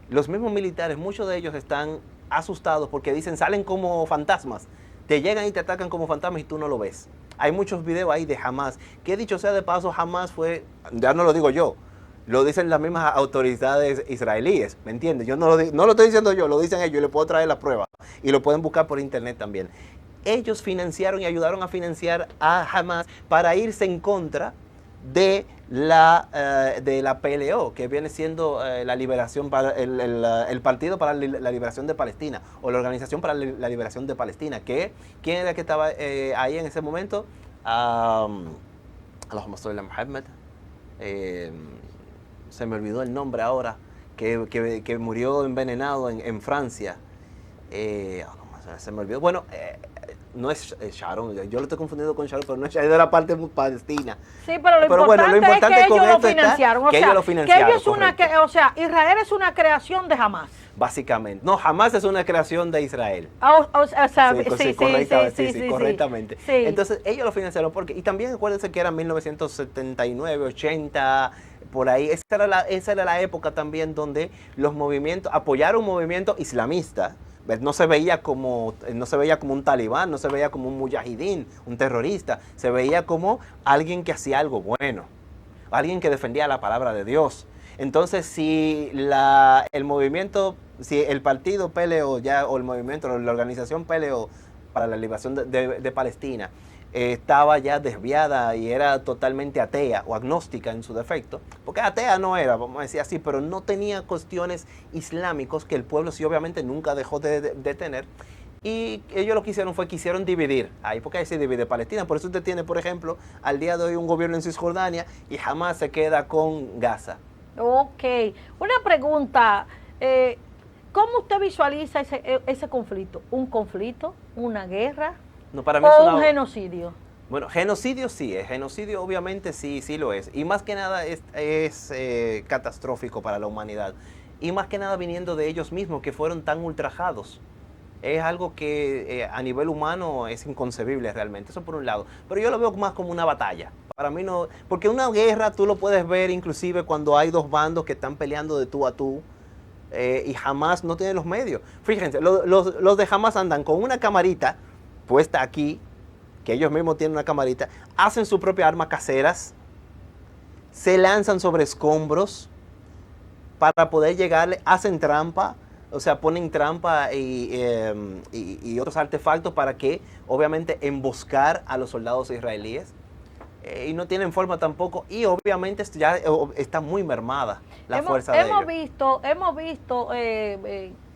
los mismos militares, muchos de ellos están asustados porque dicen, salen como fantasmas, te llegan y te atacan como fantasmas y tú no lo ves. Hay muchos videos ahí de Hamas, que dicho sea de paso, Hamas fue, ya no lo digo yo, lo dicen las mismas autoridades israelíes, ¿me entiendes? Yo no lo estoy diciendo yo, lo dicen ellos, y le puedo traer la prueba, y lo pueden buscar por internet también. Ellos financiaron y ayudaron a financiar a Hamas para irse en contra de la PLO, que viene siendo la liberación para el Partido para la Liberación de Palestina, o la Organización para la Liberación de Palestina, que ¿quién era que estaba ahí en ese momento? Allahumma salli ala Muhammad. Se me olvidó el nombre ahora, que murió envenenado en Francia. Se me olvidó. Bueno, no es Sharon, yo lo estoy confundiendo con Sharon, pero no es Sharon, de la parte palestina. Sí, pero lo importante es que ellos lo financiaron. Que ellos lo financiaron, o sea, Israel es una creación de Hamas. Básicamente. No, Hamas es una creación de Israel. Correctamente. Sí. Entonces, ellos lo financiaron porque, y también acuérdense que era 1979, 80, por ahí. Esa era la época también donde los movimientos, apoyaron un movimiento islamista. No se veía como un talibán, no se veía como un mujahidín, un terrorista. Se veía como alguien que hacía algo bueno, alguien que defendía la palabra de Dios. Entonces, si el partido PLO o el movimiento, la organización PLO para la liberación de Palestina estaba ya desviada y era totalmente atea o agnóstica en su defecto, porque atea no era, vamos a decir así, pero no tenía cuestiones islámicos que el pueblo sí obviamente nunca dejó de tener, y ellos lo que hicieron fue quisieron dividir, ahí porque ahí se divide Palestina, por eso usted tiene, por ejemplo, al día de hoy un gobierno en Cisjordania y jamás se queda con Gaza. Ok, una pregunta, ¿cómo usted visualiza ese conflicto? ¿Un conflito? ¿Una guerra? No, para mí ¿O un genocidio? Bueno, genocidio sí es, genocidio obviamente sí lo es, y más que nada es catastrófico para la humanidad, y más que nada viniendo de ellos mismos que fueron tan ultrajados. Es algo que a nivel humano es inconcebible realmente, eso por un lado, pero yo lo veo más como una batalla. Para mí no, porque una guerra tú lo puedes ver inclusive cuando hay dos bandos que están peleando de tú a tú, y Hamas no tiene los medios. Fíjense, los de Hamas andan con una camarita puesta aquí, que ellos mismos tienen una camarita, hacen su propia arma caseras, se lanzan sobre escombros para poder llegarle, hacen trampa, o sea, ponen trampa y otros artefactos para que, obviamente, emboscar a los soldados israelíes. Y no tienen forma tampoco, y obviamente ya está muy mermada la fuerza de ellos. Hemos visto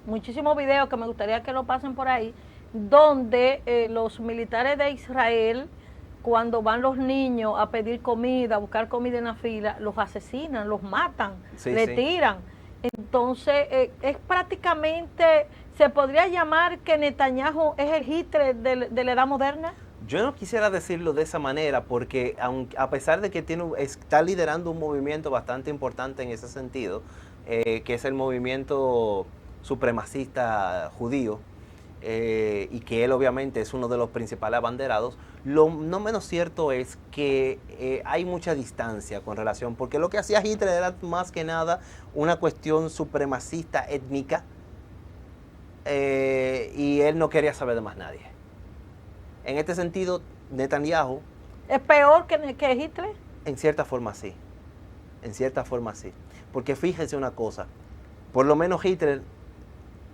muchísimos videos que me gustaría que lo pasen por ahí, donde los militares de Israel, cuando van los niños a pedir comida, a buscar comida en la fila, los asesinan, los matan, tiran. Entonces, es prácticamente, ¿se podría llamar que Netanyahu es el Hitler de la edad moderna? Yo no quisiera decirlo de esa manera porque a pesar de que está liderando un movimiento bastante importante en ese sentido, que es el movimiento supremacista judío, y que él obviamente es uno de los principales abanderados, lo no menos cierto es que hay mucha distancia con relación, porque lo que hacía Hitler era más que nada una cuestión supremacista étnica, y él no quería saber de más nadie. En este sentido, Netanyahu... ¿Es peor que Hitler? En cierta forma sí, porque fíjense una cosa, por lo menos Hitler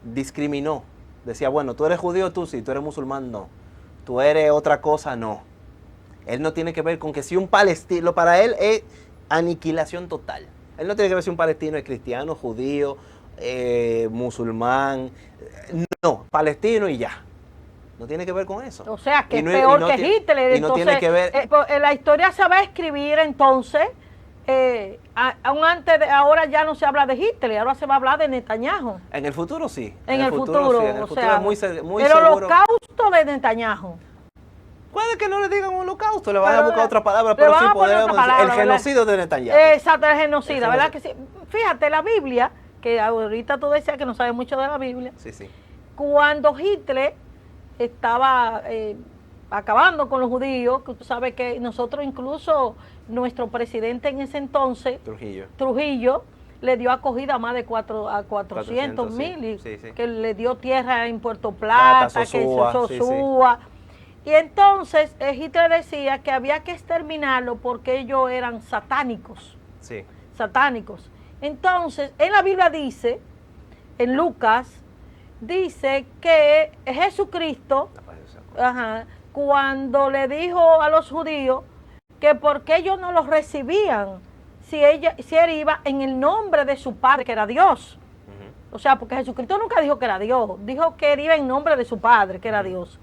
discriminó. Decía, bueno, tú eres judío, tú sí, tú eres musulmán, no. Tú eres otra cosa, no. Él no tiene que ver con que si un palestino, para él es aniquilación total. Él no tiene que ver si un palestino es cristiano, judío, musulmán. No, palestino y ya. No tiene que ver con eso. O sea, que es peor que Hitler. Y no tiene que ver... la historia se va a escribir entonces... aún antes ahora ya no se habla de Hitler, ahora se va a hablar de Netanyahu. En el futuro sí. En el futuro sí. En el futuro es muy seguro. El holocausto de Netanyahu. Puede que no le digan holocausto, le van a buscar otra palabra, pero sí podemos decir el genocidio de Netanyahu. Exacto, el genocidio, ¿verdad que sí? Fíjate, la Biblia, que ahorita tú decías que no sabes mucho de la Biblia, Sí, sí. cuando Hitler estaba acabando con los judíos, que tú sabes que nosotros incluso, nuestro presidente en ese entonces, Trujillo, le dio acogida a más de 400,000, sí, sí. que le dio tierra en Puerto Plata, Sosúa, que Sosúa. Y entonces Hitler decía que había que exterminarlo porque ellos eran satánicos. Sí. Satánicos. Entonces, en la Biblia dice, en Lucas, dice que Jesucristo, cuando le dijo a los judíos que por qué ellos no los recibían si él iba en el nombre de su Padre, que era Dios. O sea, porque Jesucristo nunca dijo que era Dios, dijo que él iba en nombre de su Padre, que era Dios.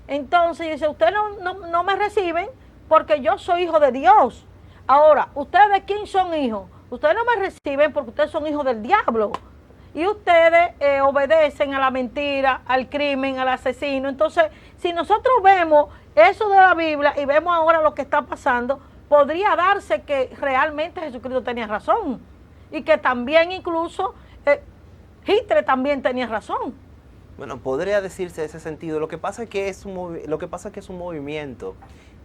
Entonces dice, ustedes no me reciben porque yo soy hijo de Dios. Ahora, ¿ustedes de quién son hijos? Ustedes no me reciben porque ustedes son hijos del diablo. Y ustedes obedecen a la mentira, al crimen, al asesino. Entonces, si nosotros vemos eso de la Biblia y vemos ahora lo que está pasando, podría darse que realmente Jesucristo tenía razón. Y que también incluso Hitler también tenía razón. Bueno, podría decirse en ese sentido. Lo que pasa es que es un movimiento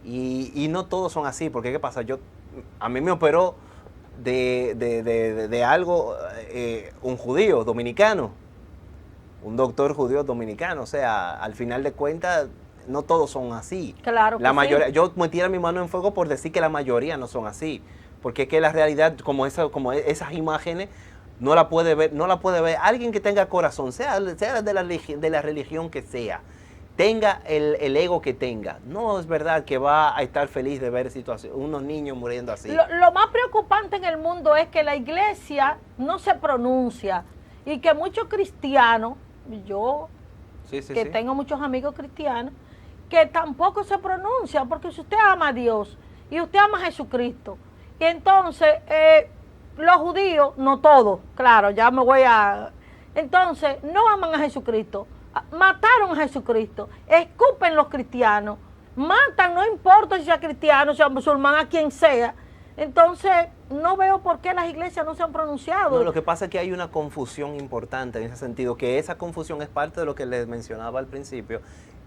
y no todos son así. Porque ¿qué pasa? A mí me operó de algo un judío dominicano, un doctor judío dominicano. O sea, al final de cuentas, no todos son así. Claro que la mayoría, sí. Yo metiera mi mano en fuego por decir que la mayoría no son así. Porque es que la realidad, como esas imágenes, no la puede ver alguien que tenga corazón, sea de la religión que sea, tenga el ego que tenga. No es verdad que va a estar feliz de ver unos niños muriendo así. Lo más preocupante en el mundo es que la iglesia no se pronuncia y que muchos cristianos, yo tengo muchos amigos cristianos, que tampoco se pronuncian, porque si usted ama a Dios y usted ama a Jesucristo, y entonces los judíos, no todos, claro, ya me voy a... Entonces, no aman a Jesucristo, mataron a Jesucristo, escupen los cristianos, matan, no importa si sea cristiano, sea musulmán, a quien sea. Entonces, no veo por qué las iglesias no se han pronunciado. No, lo que pasa es que hay una confusión importante en ese sentido, que esa confusión es parte de lo que les mencionaba al principio,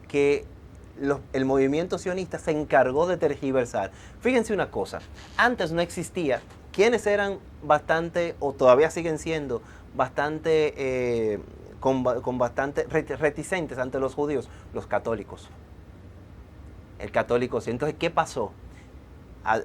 que el movimiento sionista se encargó de tergiversar. Fíjense una cosa, antes no existía quienes eran bastante, o todavía siguen siendo, bastante, con bastante reticentes ante los judíos, los católicos. El católico, entonces, ¿qué pasó?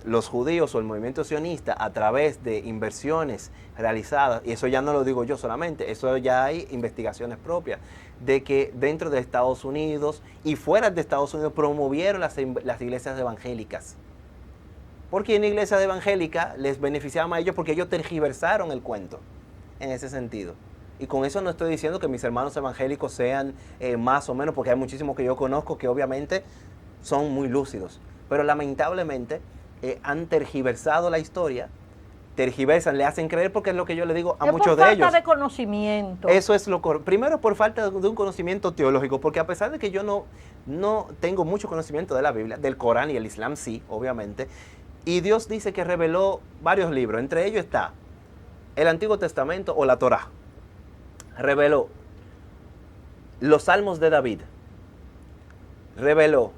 Los judíos o el movimiento sionista, a través de inversiones realizadas, y eso ya no lo digo yo solamente, eso ya hay investigaciones propias, de que dentro de Estados Unidos y fuera de Estados Unidos promovieron las iglesias evangélicas. Porque en la iglesia evangélica les beneficiaba a ellos porque ellos tergiversaron el cuento en ese sentido. Y con eso no estoy diciendo que mis hermanos evangélicos sean más o menos, porque hay muchísimos que yo conozco que obviamente son muy lúcidos. Pero lamentablemente han tergiversado la historia, le hacen creer, porque es lo que yo le digo a muchos de ellos. Es por falta de conocimiento. Eso es lo correcto. Primero, por falta de un conocimiento teológico, porque a pesar de que yo no tengo mucho conocimiento de la Biblia, del Corán y el Islam sí, obviamente, y Dios dice que reveló varios libros, entre ellos está el Antiguo Testamento o la Torá. Reveló los Salmos de David, reveló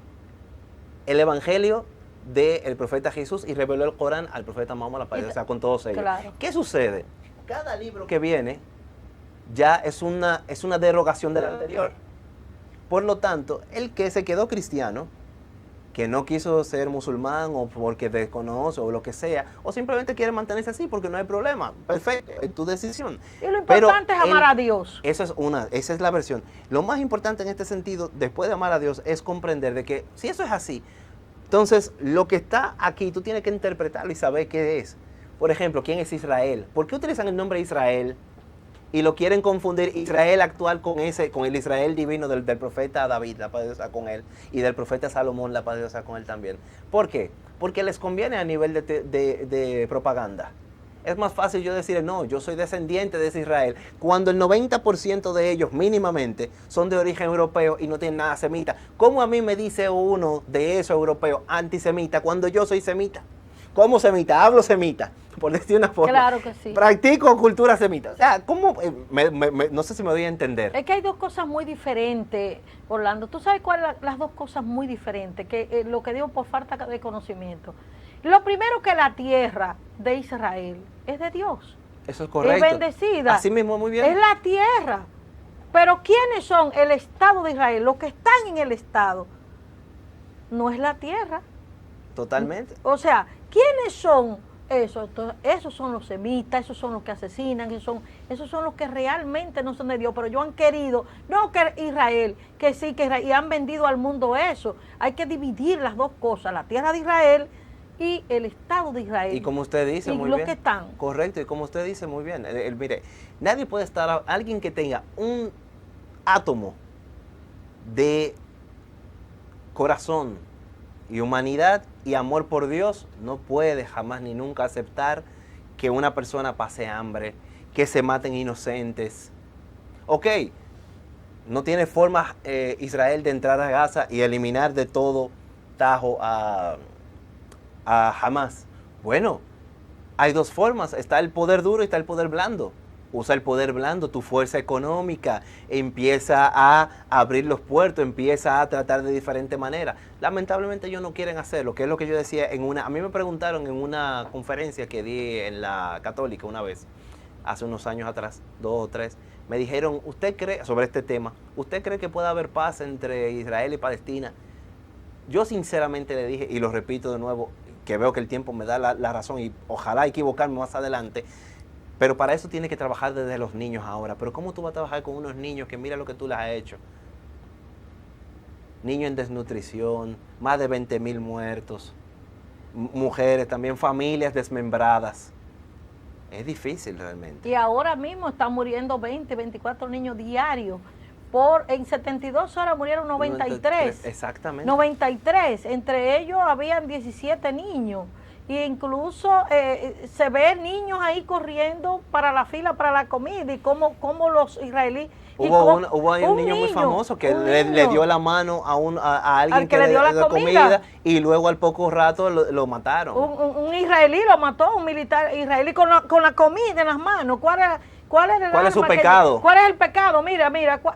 el Evangelio del profeta Jesús y reveló el Corán al profeta Mahoma, o sea, con todos ellos. Claro. ¿Qué sucede? Cada libro que viene ya es una derogación del anterior. Por lo tanto, el que se quedó cristiano, que no quiso ser musulmán o porque desconoce o lo que sea, o simplemente quiere mantenerse así porque no hay problema, perfecto, es tu decisión. Y lo importante es amar a Dios. Esa es la versión. Lo más importante en este sentido, después de amar a Dios, es comprender de que si eso es así, entonces lo que está aquí tú tienes que interpretarlo y saber qué es. Por ejemplo, ¿quién es Israel? ¿Por qué utilizan el nombre Israel y lo quieren confundir Israel actual con el Israel divino del profeta David, la paz de Dios sea con él, y del profeta Salomón, la paz de Dios sea con él también? ¿Por qué? Porque les conviene a nivel de propaganda. Es más fácil yo decir, no, yo soy descendiente de ese Israel, cuando el 90% de ellos mínimamente son de origen europeo y no tienen nada semita. ¿Cómo a mí me dice uno de esos europeos antisemita cuando yo soy semita? como semita, hablo semita, por decir una forma. Claro que sí. Practico cultura semita. O sea, ¿cómo? No sé si me doy a entender. Es que hay dos cosas muy diferentes, Orlando. ¿Tú sabes cuáles son las dos cosas muy diferentes? Que lo que digo por falta de conocimiento. Lo primero, que la tierra de Israel es de Dios. Eso es correcto. Es bendecida. Así mismo, muy bien. Es la tierra. Pero ¿quiénes son el Estado de Israel? Los que están en el Estado. No es la tierra. Totalmente. O sea, ¿quiénes son esos? Entonces, esos son los semitas, esos son los que asesinan, esos son los que realmente no son de Dios, pero ellos han querido, no que Israel, que sí, que Israel, y han vendido al mundo eso. Hay que dividir las dos cosas, la tierra de Israel y el Estado de Israel. Y como usted dice, y muy los bien. que están. Correcto, y como usted dice, muy bien. Mire, nadie puede estar, alguien que tenga un átomo de corazón y humanidad y amor por Dios, no puede jamás ni nunca aceptar que una persona pase hambre, que se maten inocentes. Ok, no tiene forma Israel de entrar a Gaza y eliminar de todo tajo a Hamas. Bueno, hay dos formas, está el poder duro y está el poder blando. Usa el poder blando, tu fuerza económica, empieza a abrir los puertos, empieza a tratar de diferente manera. Lamentablemente ellos no quieren hacerlo, que es lo que yo decía a mí me preguntaron en una conferencia que di en la Católica una vez, hace unos años atrás, 2 o 3, me dijeron, ¿usted cree, sobre este tema, usted cree que puede haber paz entre Israel y Palestina? Yo sinceramente le dije, y lo repito de nuevo, que veo que el tiempo me da la razón y ojalá equivocarme más adelante, pero para eso tiene que trabajar desde los niños ahora. Pero ¿cómo tú vas a trabajar con unos niños que mira lo que tú les has hecho? Niños en desnutrición, más de 20,000 muertos, mujeres también, familias desmembradas. Es difícil realmente. Y ahora mismo están muriendo 20, 24 niños diarios. En 72 horas murieron 93. Exactamente. 93. Entre ellos habían 17 niños. E incluso se ve niños ahí corriendo para la fila, para la comida. Y cómo los israelíes... Hubo un niño muy famoso que le dio la mano a alguien que le dio la comida y luego al poco rato lo mataron. Un israelí lo mató, un militar israelí con la comida en las manos. ¿Cuál es su pecado? ¿Cuál es el pecado? Mira,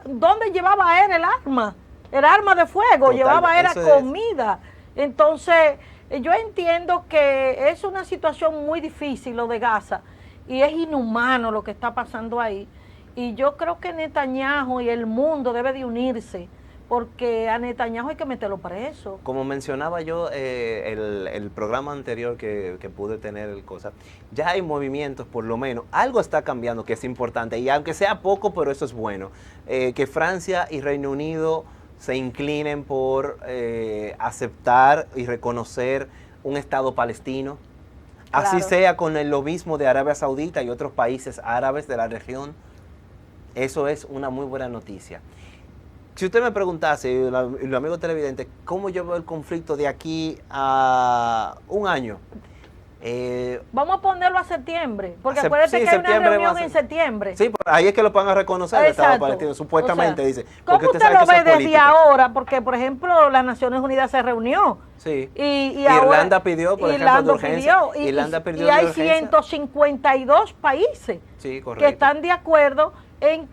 ¿dónde llevaba él el arma? El arma de fuego, llevaba era comida. Entonces, yo entiendo que es una situación muy difícil lo de Gaza y es inhumano lo que está pasando ahí. Y yo creo que Netanyahu y el mundo debe de unirse, porque a Netanyahu hay que meterlo preso. Como mencionaba yo el programa anterior que pude tener, ya hay movimientos, por lo menos, algo está cambiando que es importante, y aunque sea poco, pero eso es bueno, que Francia y Reino Unido se inclinen por aceptar y reconocer un Estado palestino, claro. Así sea con el lobismo de Arabia Saudita y otros países árabes de la región. Eso es una muy buena noticia. Si usted me preguntase, y los amigos televidentes, ¿cómo yo veo el conflicto de aquí a un año? Vamos a ponerlo a septiembre, porque acuérdate que hay una reunión en septiembre. Sí, ahí es que lo van a reconocer el Estado palestino, supuestamente, o sea, dice. ¿Cómo usted lo ve desde ahora? Porque, por ejemplo, las Naciones Unidas se reunió. Sí. Y Irlanda pidió, por ejemplo, de urgencia. Irlanda pidió y hay 152 países que están de acuerdo en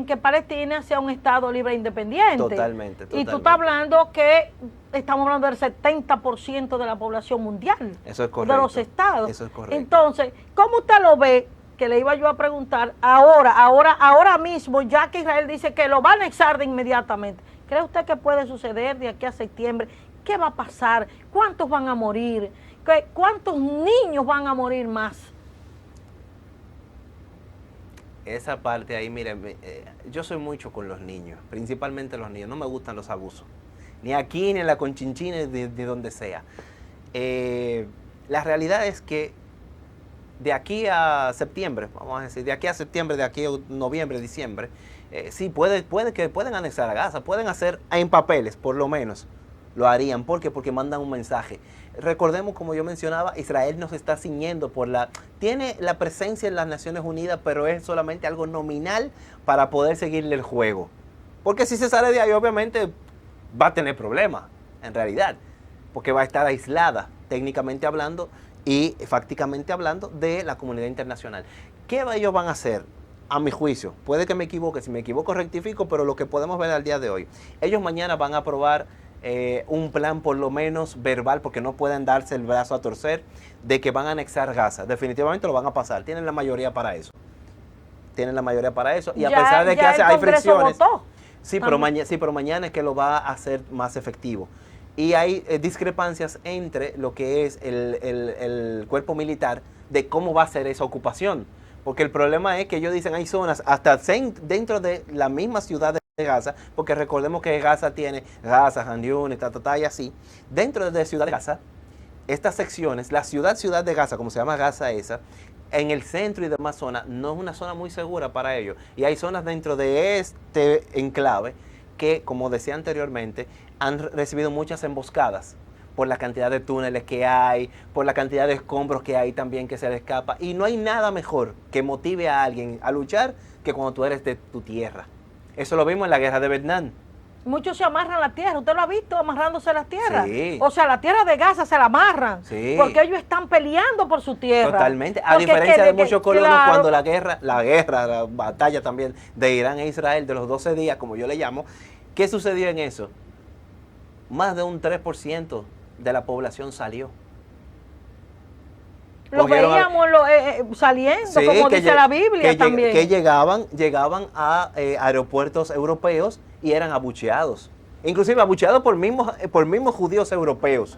que Palestina sea un Estado libre e independiente. Totalmente. Y tú estás hablando que estamos hablando del 70% de la población mundial. Eso es correcto. De los estados. Eso es correcto. Entonces, ¿cómo usted lo ve? Que le iba yo a preguntar ahora mismo, ya que Israel dice que lo va a anexar de inmediatamente. ¿Cree usted que puede suceder de aquí a septiembre? ¿Qué va a pasar? ¿Cuántos van a morir? ¿Cuántos niños van a morir más? Esa parte ahí, mire, yo soy mucho con los niños, principalmente los niños, no me gustan los abusos, ni aquí, ni en la Conchinchina, ni donde sea. La realidad es que de aquí a septiembre, vamos a decir, de aquí a septiembre, de aquí a noviembre, diciembre, sí, pueden anexar a Gaza, pueden hacer en papeles, por lo menos, lo harían. ¿Por qué? Porque mandan un mensaje. Recordemos, como yo mencionaba, Israel nos está ciñendo tiene la presencia en las Naciones Unidas, pero es solamente algo nominal para poder seguirle el juego. Porque si se sale de ahí, obviamente, va a tener problemas, en realidad, porque va a estar aislada, técnicamente hablando, y prácticamente hablando de la comunidad internacional. ¿Qué ellos van a hacer? A mi juicio, puede que me equivoque, si me equivoco rectifico, pero lo que podemos ver al día de hoy, ellos mañana van a aprobar un plan por lo menos verbal, porque no pueden darse el brazo a torcer, de que van a anexar Gaza. Definitivamente lo van a pasar, tienen la mayoría para eso. Tienen la mayoría para eso, y a pesar de que hay fricciones, sí, pero mañana es que lo va a hacer más efectivo. Y hay discrepancias entre lo que es el cuerpo militar de cómo va a ser esa ocupación. Porque el problema es que ellos dicen hay zonas hasta dentro de la misma ciudad de Gaza, porque recordemos que Gaza tiene Gaza, Han Yunis, y así. Dentro de Ciudad de Gaza, estas secciones, la ciudad de Gaza, como se llama Gaza esa, en el centro y demás zonas, no es una zona muy segura para ellos. Y hay zonas dentro de este enclave que, como decía anteriormente, han recibido muchas emboscadas por la cantidad de túneles que hay, por la cantidad de escombros que hay también que se le escapa. Y no hay nada mejor que motive a alguien a luchar que cuando tú eres de tu tierra. Eso lo vimos en la guerra de Vietnam. Muchos se amarran la tierra, ¿usted lo ha visto amarrándose las tierras? Sí. O sea, la tierra de Gaza se la amarran, Sí. porque ellos están peleando por su tierra. Totalmente, a Porque diferencia de muchos colonos, claro, cuando la batalla también de Irán e Israel de los 12 días, como yo le llamo, ¿qué sucedió en eso? Más de un 3% de la población salió. Lo veíamos saliendo, Sí, como dice la Biblia también. Que llegaban a aeropuertos europeos y eran abucheados. Inclusive abucheados por mismos judíos europeos.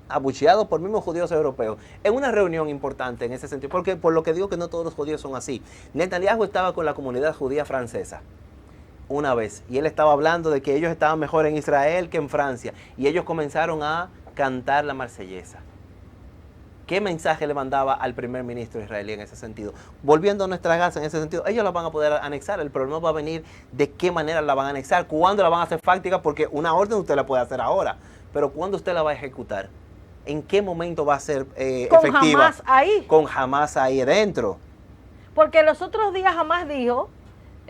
Abucheados por mismos judíos europeos. En una reunión importante en ese sentido, porque por lo que digo que no todos los judíos son así. Netanyahu estaba con la comunidad judía francesa una vez, y él estaba hablando de que ellos estaban mejor en Israel que en Francia, y ellos comenzaron a cantar la marsellesa. ¿Qué mensaje le mandaba al primer ministro israelí en ese sentido? Volviendo a nuestra Gaza en ese sentido, ellos la van a poder anexar, el problema va a venir de qué manera la van a anexar, cuándo la van a hacer fáctica, porque una orden usted la puede hacer ahora, pero ¿cuándo usted la va a ejecutar? ¿En qué momento va a ser efectiva? Con Hamas ahí. Con Hamas ahí dentro. Porque los otros días Hamas dijo,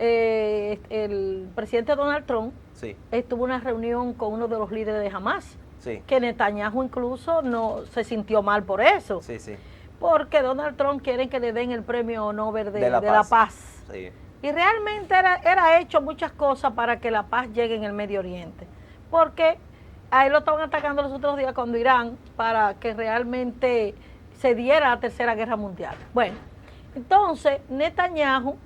el presidente Donald Trump Sí, estuvo en una reunión con uno de los líderes de Hamas, sí, que Netanyahu incluso no se sintió mal por eso, sí, sí. porque Donald Trump quiere que le den el premio Nobel de la la paz. Sí. Y realmente era hecho muchas cosas para que la paz llegue en el Medio Oriente, porque a él lo estaban atacando los otros días cuando Irán, para que realmente se diera la Tercera Guerra Mundial. Bueno, entonces Netanyahu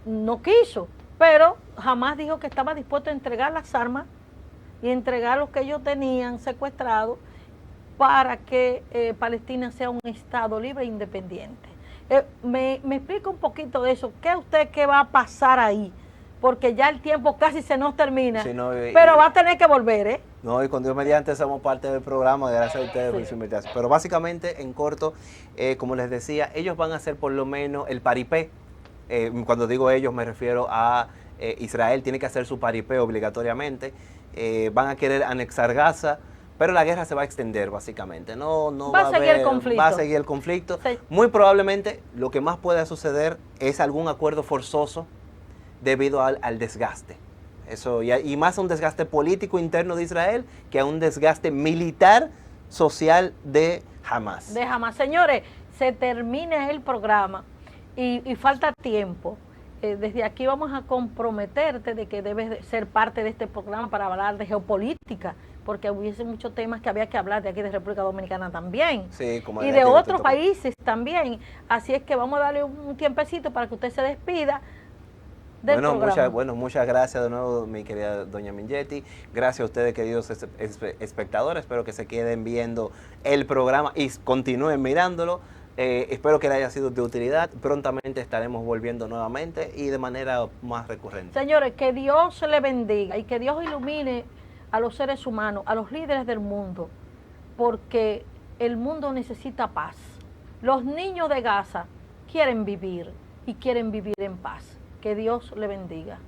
no quiso, pero jamás dijo que estaba dispuesto a entregar las armas y entregar lo que ellos tenían secuestrado para que Palestina sea un Estado libre e independiente. Me explica un poquito de eso. ¿Qué va a pasar ahí? Porque ya el tiempo casi se nos termina, Sí, no, pero va a tener que volver, ¿eh? No, y con Dios mediante somos parte del programa, gracias a ustedes por Sí. su invitación. Pero básicamente, en corto, como les decía, ellos van a hacer por lo menos el paripé. Cuando digo ellos me refiero a Israel, tiene que hacer su paripé obligatoriamente. Van a querer anexar Gaza, pero la guerra se va a extender básicamente. No Va a seguir el conflicto. Va a seguir el conflicto. Sí. Muy probablemente lo que más pueda suceder es algún acuerdo forzoso debido al desgaste. Eso, y más a un desgaste político interno de Israel que a un desgaste militar, social de Hamas. De Hamas. Señores, se termina el programa y falta tiempo. Desde aquí vamos a comprometerte de que debes de ser parte de este programa para hablar de geopolítica, porque hubiese muchos temas que había que hablar de aquí de República Dominicana también. Sí, como Y de otros países también. Así es que vamos a darle un tiempecito para que usted se despida del programa. Muchas gracias de nuevo, mi querida doña Mingetti. Gracias a ustedes, queridos espectadores. Espero que se queden viendo el programa y continúen mirándolo. Espero que les haya sido de utilidad. Prontamente estaremos volviendo nuevamente y de manera más recurrente. Señores, que Dios le bendiga y que Dios ilumine a los seres humanos, a los líderes del mundo, porque el mundo necesita paz. Los niños de Gaza quieren vivir y quieren vivir en paz. Que Dios le bendiga.